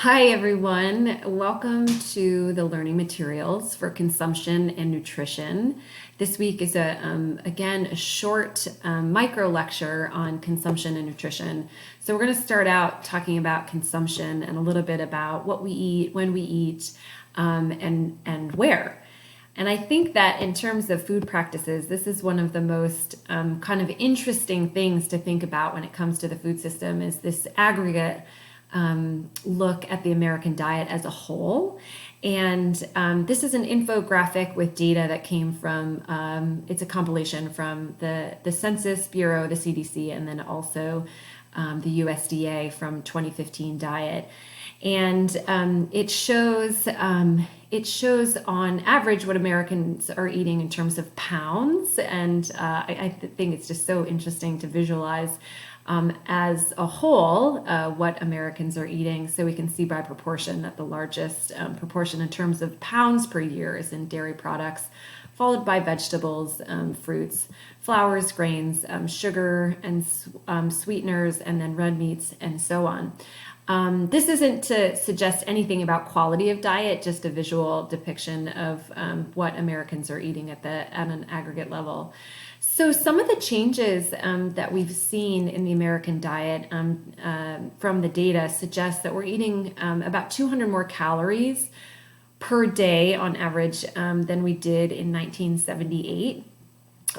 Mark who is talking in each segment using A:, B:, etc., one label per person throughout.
A: Hi, everyone. Welcome to the learning materials for consumption and nutrition. This week is again a short micro lecture on consumption and nutrition. So we're going to start out talking about consumption and a little bit about what we eat, when we eat, and where. And I think that in terms of food practices, this is one of the most kind of interesting things to think about when it comes to the food system is this aggregate look at the American diet as a whole. And this is an infographic with data that came from, it's a compilation from the Census Bureau, the CDC, and then also the USDA from 2015 diet. And it shows on average what Americans are eating in terms of pounds. And I think it's just so interesting to visualize as a whole what Americans are eating. So we can see by proportion that the largest proportion in terms of pounds per year is in dairy products, followed by vegetables, fruits, flours, grains, sugar, and sweeteners, and then red meats, and so on. This isn't to suggest anything about quality of diet, just a visual depiction of what Americans are eating at an aggregate level. So some of the changes that we've seen in the American diet from the data suggest that we're eating about 200 more calories per day on average than we did in 1978.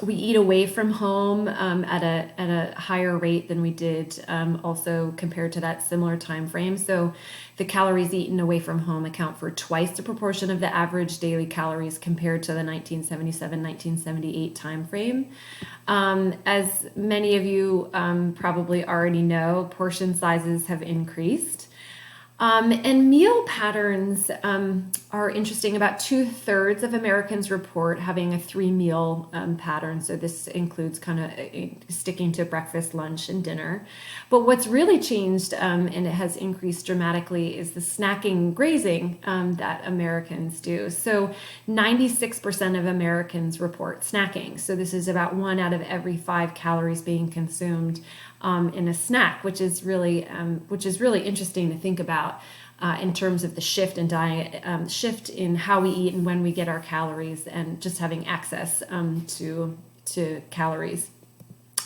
A: We eat away from home at a higher rate than we did also compared to that similar time frame. So the calories eaten away from home account for twice the proportion of the average daily calories compared to the 1977-1978 time frame. As many of you probably already know, portion sizes have increased. And meal patterns are interesting. About 2/3 of Americans report having a 3-meal pattern. So this includes kind of sticking to breakfast, lunch, and dinner. But what's really changed, and it has increased dramatically, is the snacking, grazing that Americans do. So 96% of Americans report snacking. So this is about 1 out of every 5 calories being consumed in a snack, which is really interesting to think about in terms of the shift in diet, shift in how we eat and when we get our calories, and just having access to calories.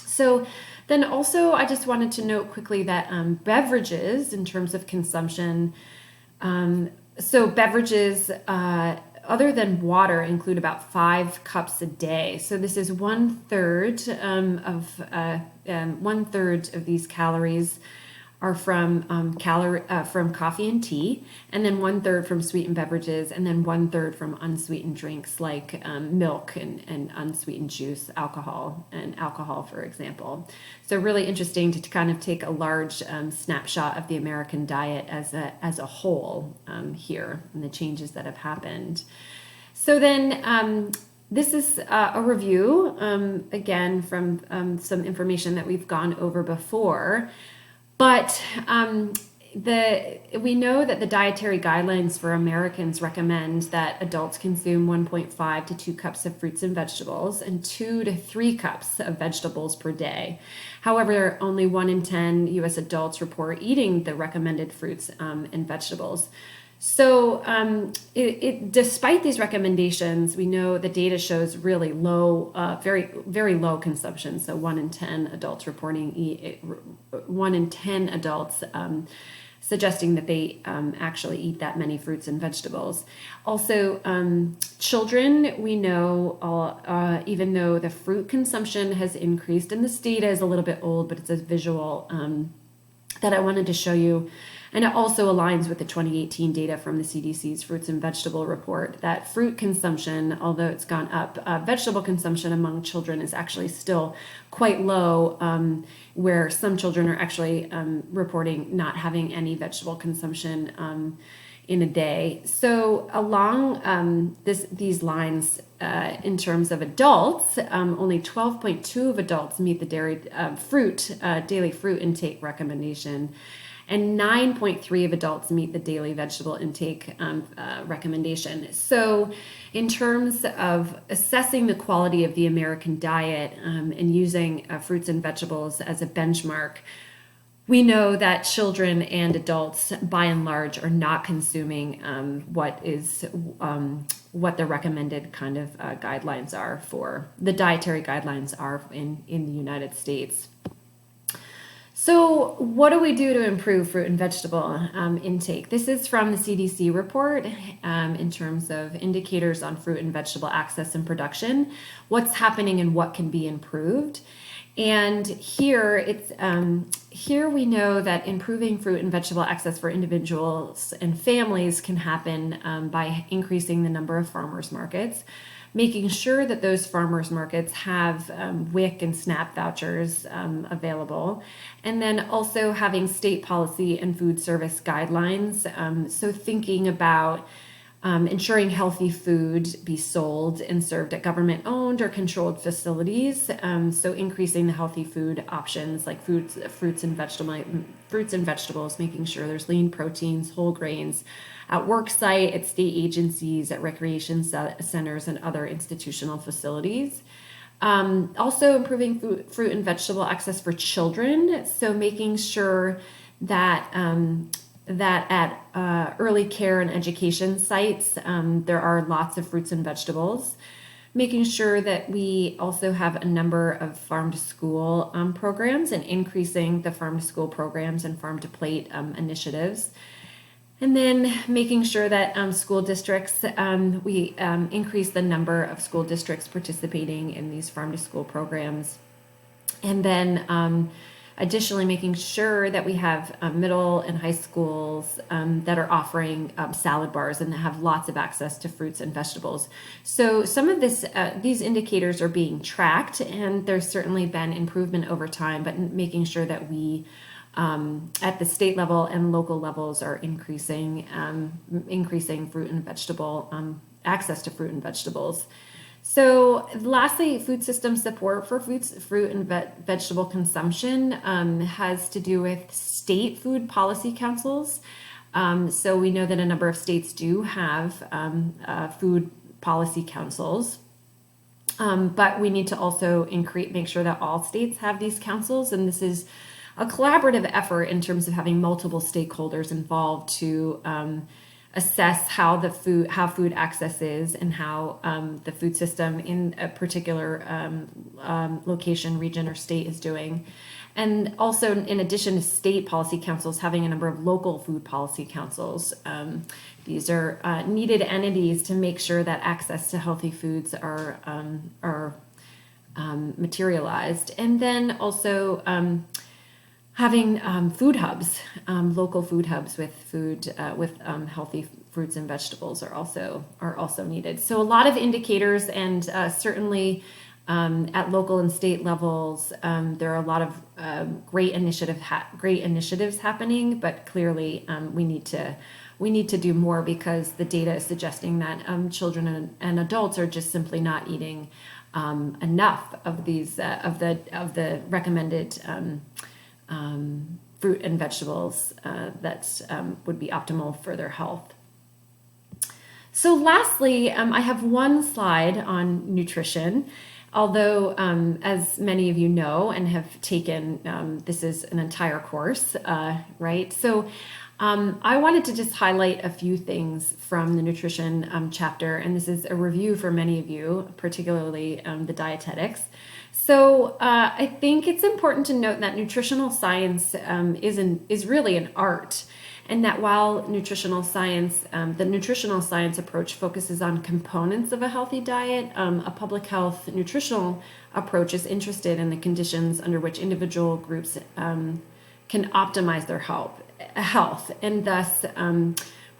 A: So then also, I just wanted to note quickly that beverages, in terms of consumption, so beverages other than water include about 5 cups a day. So this is 1/3 of these calories are from from coffee and tea, and then 1/3 from sweetened beverages, and then 1/3 from unsweetened drinks like milk and unsweetened juice, alcohol, for example. So really interesting to kind of take a large snapshot of the American diet as a whole here, and the changes that have happened. So then this is a review, again, from some information that we've gone over before. But we know that the dietary guidelines for Americans recommend that adults consume 1.5 to 2 cups of fruits and vegetables and 2 to 3 cups of vegetables per day. However, only 1 in 10 U.S. adults report eating the recommended fruits and vegetables. So despite these recommendations, we know the data shows really low, very, very low consumption. So 1 in 10 adults reporting 1 in 10 adults suggesting that they actually eat that many fruits and vegetables. Also, children, we know, even though the fruit consumption has increased, and this data is a little bit old, but it's a visual that I wanted to show you. And it also aligns with the 2018 data from the CDC's Fruits and Vegetable Report that fruit consumption, although it's gone up, vegetable consumption among children is actually still quite low, where some children are actually reporting not having any vegetable consumption in a day. So along these lines, in terms of adults, only 12.2 of adults meet the daily fruit intake recommendation, and 9.3 of adults meet the daily vegetable intake recommendation. So in terms of assessing the quality of the American diet and using fruits and vegetables as a benchmark, We know that children and adults, by and large, are not consuming what the recommended kind of guidelines are for the dietary guidelines are in the United States. So, what do we do to improve fruit and vegetable intake? This is from the CDC report in terms of indicators on fruit and vegetable access and production, what's happening and what can be improved. And here here we know that improving fruit and vegetable access for individuals and families can happen by increasing the number of farmers markets, making sure that those farmers markets have WIC and SNAP vouchers available, and then also having state policy and food service guidelines. So thinking about ensuring healthy food be sold and served at government-owned or controlled facilities. So increasing the healthy food options like fruits and vegetables, making sure there's lean proteins, whole grains at work site, at state agencies, at recreation centers, and other institutional facilities. Also improving fruit and vegetable access for children. So making sure that that at early care and education sites, there are lots of fruits and vegetables. Making sure that we also have a number of farm to school programs and increasing the farm to school programs and farm to plate initiatives. And then making sure that school districts, we increase the number of school districts participating in these farm to school programs. And then additionally, making sure that we have middle and high schools that are offering salad bars and have lots of access to fruits and vegetables. So some of these indicators are being tracked, and there's certainly been improvement over time, but making sure that we at the state level and local levels are increasing fruit and vegetable access to fruit and vegetables. So lastly, food system support for fruit and vegetable consumption has to do with state food policy councils. So we know that a number of states do have food policy councils, but we need to also make sure that all states have these councils, and this is a collaborative effort in terms of having multiple stakeholders involved to assess how food access is and how the food system in a particular location, region, or state is doing. And also, in addition to state policy councils, having a number of local food policy councils. These are needed entities to make sure that access to healthy foods are materialized. And then also having food hubs, local food hubs with healthy fruits and vegetables are also needed. So a lot of indicators, and certainly at local and state levels, there are a lot of great initiatives happening. But clearly, we need to do more, because the data is suggesting that children and adults are just simply not eating enough of these of the recommended fruit and vegetables that would be optimal for their health. So lastly, I have one slide on nutrition, although as many of you know and have taken, this is an entire course, right? So I wanted to just highlight a few things from the nutrition chapter, and this is a review for many of you, particularly the dietetics. So I think it's important to note that nutritional science is really an art, and that while nutritional science, the nutritional science approach focuses on components of a healthy diet, a public health nutritional approach is interested in the conditions under which individual groups can optimize their health, and thus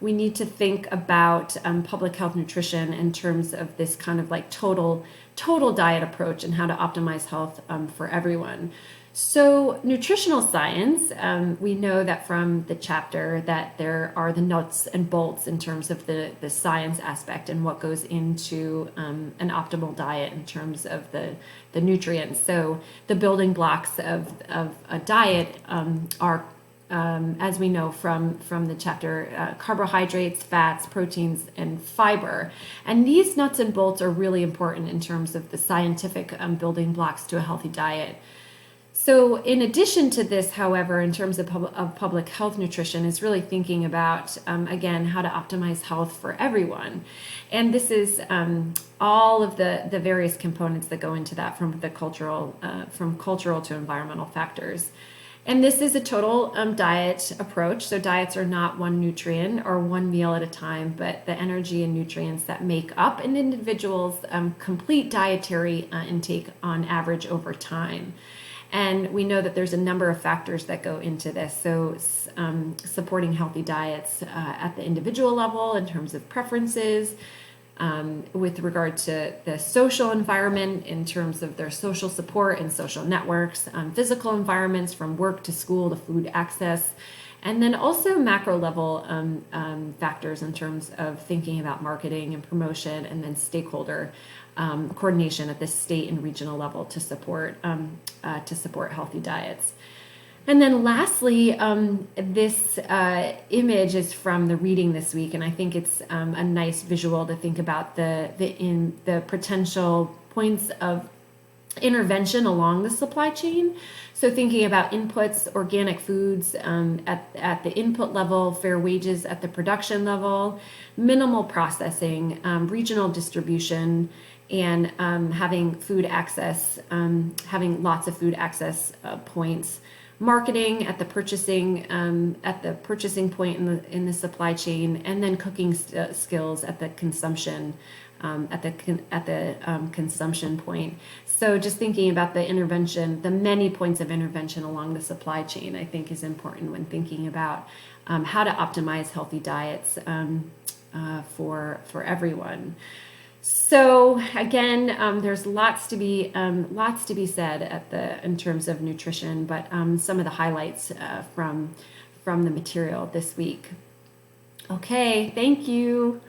A: we need to think about public health nutrition in terms of this kind of like total diet approach and how to optimize health for everyone. So nutritional science, we know that from the chapter that there are the nuts and bolts in terms of the science aspect and what goes into an optimal diet in terms of the nutrients. So the building blocks of a diet are, as we know from the chapter, carbohydrates, fats, proteins, and fiber. And these nuts and bolts are really important in terms of the scientific building blocks to a healthy diet. So, in addition to this, however, in terms of, public health nutrition, is really thinking about, again, how to optimize health for everyone. And this is all of the various components that go into that, from cultural to environmental factors. And this is a total diet approach. So diets are not one nutrient or one meal at a time, but the energy and nutrients that make up an individual's complete dietary intake on average over time. And we know that there's a number of factors that go into this. So supporting healthy diets at the individual level in terms of preferences, with regard to the social environment in terms of their social support and social networks, physical environments from work to school to food access, and then also macro level factors in terms of thinking about marketing and promotion, and then stakeholder coordination at the state and regional level to support healthy diets. And then lastly, this image is from the reading this week, and I think it's a nice visual to think about the potential points of intervention along the supply chain. So thinking about inputs, organic foods at the input level, fair wages at the production level, minimal processing, regional distribution, and having food access, having lots of food access points. Marketing at the purchasing point in the supply chain, and then cooking skills at the consumption consumption point. So just thinking about the intervention, the many points of intervention along the supply chain, I think is important when thinking about how to optimize healthy diets for everyone. So again, there's lots to be said in terms of nutrition, but some of the highlights from the material this week. Okay, thank you.